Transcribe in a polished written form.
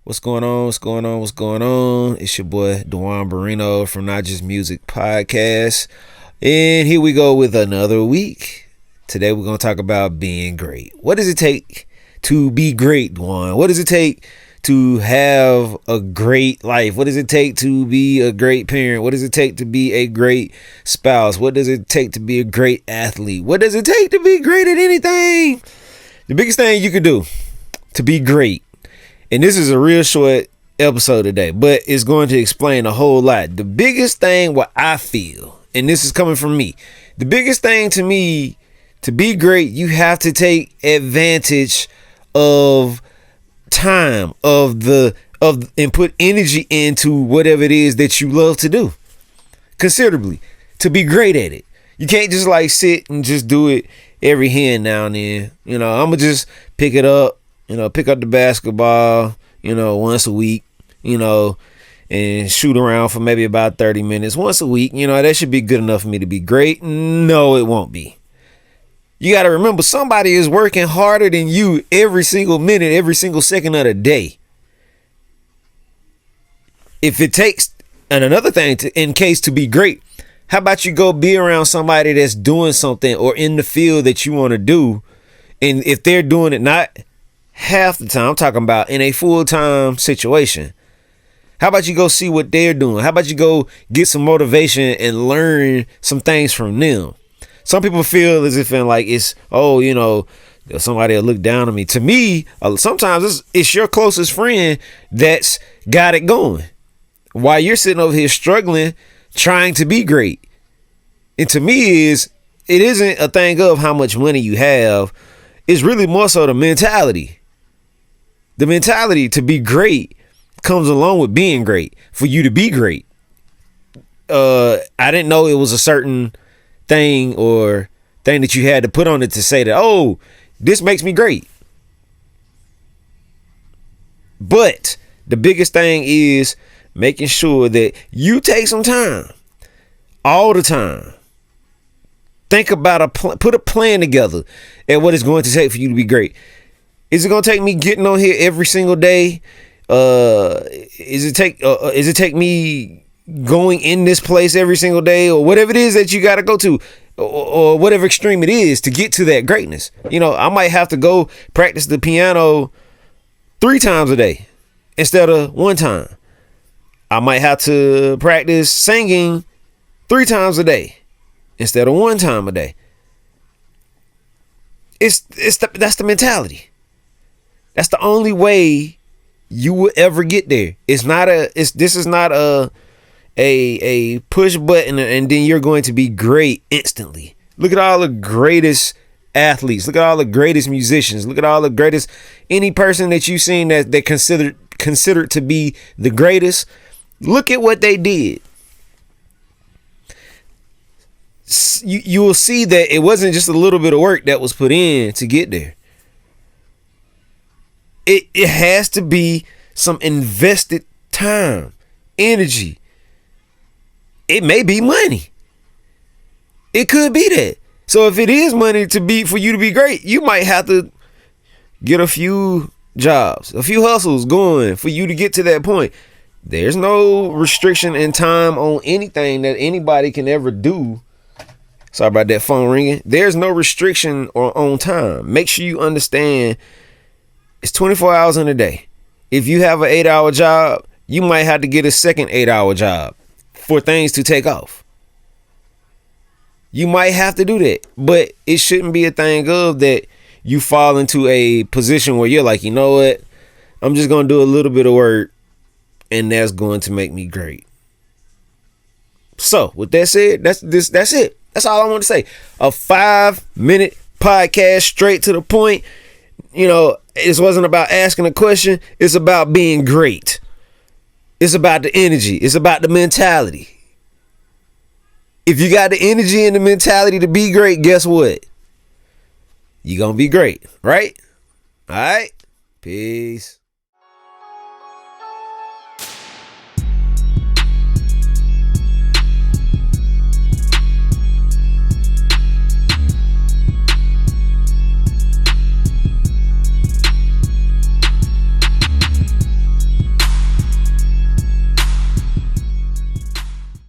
What's going on? What's going on? What's going on? It's your boy Duan from Not Just Music Podcast. And here we go with another week. Today we're going to talk about being great. What does it take to be great, Duan? What does it take to have a great life? What does it take to be a great parent? What does it take to be a great spouse? What does it take to be a great athlete? What does it take to be great at anything? The biggest thing you can do to be great, and this is a real short episode today, but it's going to explain a whole lot. The biggest thing, what I feel, and this is coming from me, the biggest thing to me, to be great, you have to take advantage of time, and put energy into whatever it is that you love to do considerably to be great at it. You can't just like sit and just do it every here and now and then. I'm gonna just pick it up, pick up the basketball, once a week, and shoot around for maybe about 30 minutes once a week. That should be good enough for me to be great. No, it won't be. You got to remember, somebody is working harder than you every single minute, every single second of the day. If it takes, and another thing, in case to be great, how about you go be around somebody that's doing something or in the field that you want to do, and if they're doing it not half the time, I'm talking about in a full-time situation, how about you go see what they're doing? How about you go get some motivation and learn some things from them? Some people feel as if it's, somebody will look down on me. To me, sometimes it's your closest friend that's got it going while you're sitting over here struggling, trying to be great. And to me, it isn't a thing of how much money you have. It's really more so the mentality. The mentality to be great comes along with being great. For you to be great, I didn't know it was a certain thing that you had to put on it to say that, oh, this makes me great. But the biggest thing is making sure that you take some time all the time. Think about put a plan together at what it's going to take for you to be great. Is it going to take me getting on here every single day? Is it take me going in this place every single day, or whatever it is that you got to go to, or whatever extreme it is to get to that greatness? I might have to go practice the piano 3 times a day instead of 1 time. I might have to practice singing 3 times a day instead of 1 time a day. That's the mentality. That's the only way you will ever get there. This is not a push button and then you're going to be great instantly. Look at all the greatest athletes. Look at all the greatest musicians. Look at all the greatest, any person that you've seen that they considered to be the greatest. Look at what they did. You will see that it wasn't just a little bit of work that was put in to get there. It has to be some invested time, energy. It may be money. It could be that. So if it is money for you to be great, you might have to get a few jobs, a few hustles going for you to get to that point. There's no restriction in time on anything that anybody can ever do. Sorry about that phone ringing. There's no restriction on time. Make sure you understand it's 24 hours in a day. If you have an 8-hour job, you might have to get a second 8-hour job for things to take off. You might have to do that, but it shouldn't be a thing of that you fall into a position where you're like, you know what? I'm just going to do a little bit of work and that's going to make me great. So with that said, that's it. That's all I want to say. A 5-minute podcast, straight to the point. This wasn't about asking a question. It's about being great. It's about the energy. It's about the mentality. If you got the energy and the mentality to be great, guess what? You're going to be great, right? All right. Peace.